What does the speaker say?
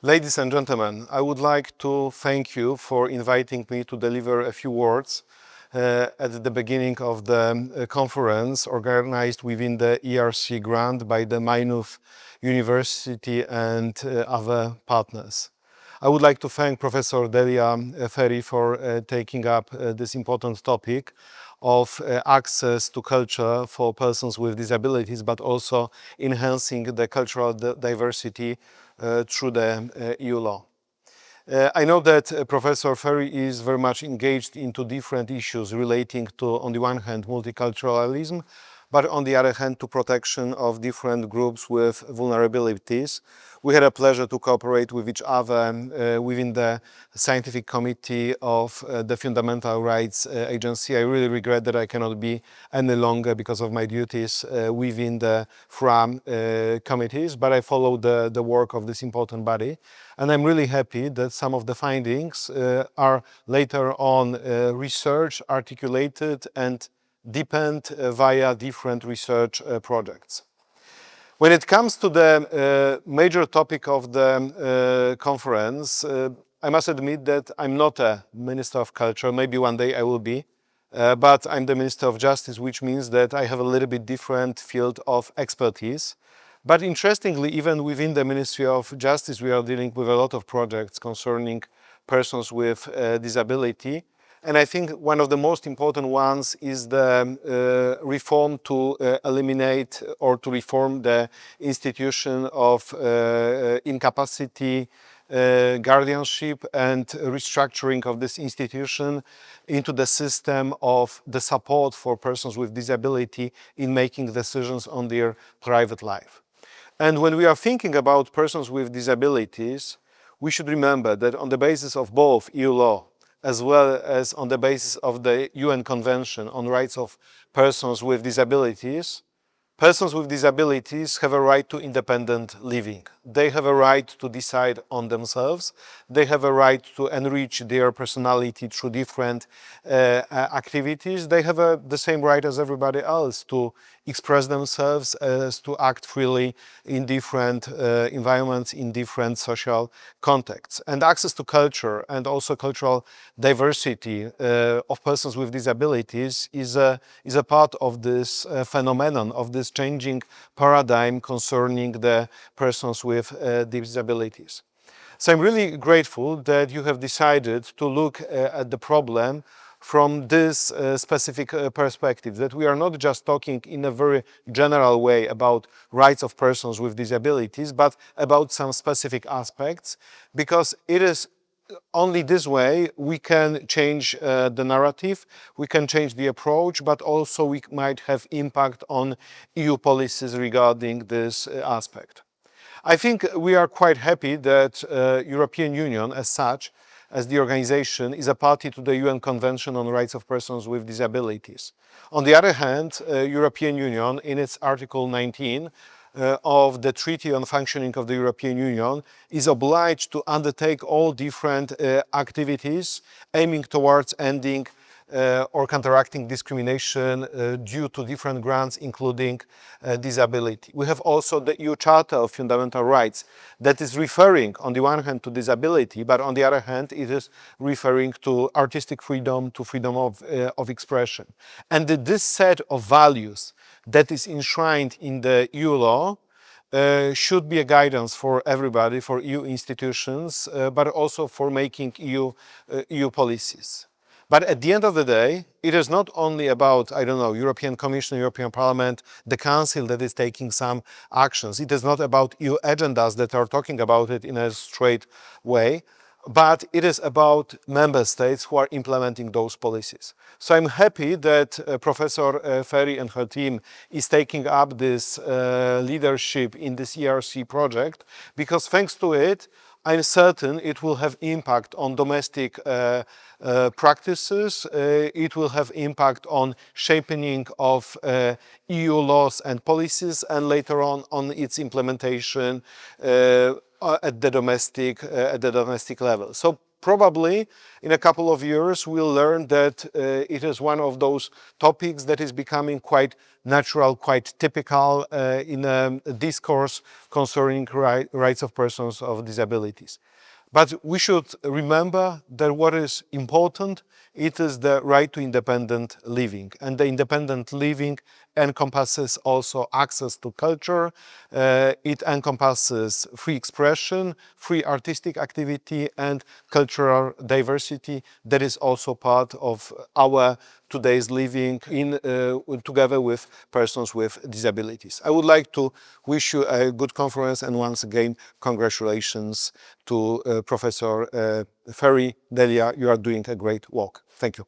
Ladies and gentlemen, I would like to thank you for inviting me to deliver a few words at the beginning of the conference organized within the ERC grant by the Maynooth University and other partners. I would like to thank Professor Delia Ferry for taking up this important topic of access to culture for persons with disabilities, but also enhancing the cultural diversity through the EU law. I know that Professor Ferry is very much engaged into different issues relating to, on the one hand, multiculturalism, but on the other hand, to protection of different groups with vulnerabilities. We had a pleasure to cooperate with each other within the scientific committee of the Fundamental Rights Agency. I really regret that I cannot be any longer because of my duties within the FRAM committees, but I follow the work of this important body. And I'm really happy that some of the findings are later on research, articulated and deepened via different research projects. When it comes to the major topic of the conference, I must admit that I'm not a Minister of Culture. Maybe one day I will be, but I'm the Minister of Justice, which means that I have a little bit different field of expertise. But interestingly, even within the Ministry of Justice, we are dealing with a lot of projects concerning persons with disability. And I think one of the most important ones is the reform to eliminate or to reform the institution of incapacity guardianship and restructuring of this institution into the system of the support for persons with disability in making decisions on their private life. And when we are thinking about persons with disabilities, we should remember that on the basis of both EU law as well as on the basis of the UN Convention on Rights of Persons with Disabilities, persons with disabilities have a right to independent living. They have a right to decide on themselves. They have a right to enrich their personality through different activities. They have the same right as everybody else to express themselves, as to act freely in different environments, in different social contexts. And access to culture and also cultural diversity of persons with disabilities is a part of this phenomenon, of this changing paradigm concerning the persons with disabilities. So I'm really grateful that you have decided to look at the problem from this specific perspective, that we are not just talking in a very general way about rights of persons with disabilities, but about some specific aspects, because it is only this way we can change the narrative, we can change the approach, but also we might have impact on EU policies regarding this aspect. I think we are quite happy that European Union as such, as the organization, is a party to the UN Convention on Rights of Persons with Disabilities. On the other hand, European Union, in its Article 19 of the Treaty on Functioning of the European Union, is obliged to undertake all different activities aiming towards ending or counteracting discrimination due to different grounds, including disability. We have also the EU Charter of Fundamental Rights that is referring on the one hand to disability, but on the other hand it is referring to artistic freedom, to freedom of expression. And this set of values that is enshrined in the EU law should be a guidance for everybody, for EU institutions, but also for making EU policies. But at the end of the day, it is not only about, I don't know, European Commission, European Parliament, the Council that is taking some actions. It is not about EU agendas that are talking about it in a straight way, but it is about member states who are implementing those policies. So I'm happy that Professor Ferry and her team is taking up this leadership in this ERC project, because thanks to it, I'm certain it will have impact on domestic practices. It will have impact on shaping of EU laws and policies, and later on its implementation at the domestic level. So probably in a couple of years we'll learn that it is one of those topics that is becoming quite natural, quite typical in a discourse concerning rights of persons of disabilities. But we should remember that what is important, it is the right to independent living. And the independent living encompasses also access to culture, it encompasses free expression, free artistic activity and cultural diversity that is also part of our today's living together with persons with disabilities. I would like to wish you a good conference and once again congratulations to Professor Ferry. Delia, you are doing a great work. Thank you.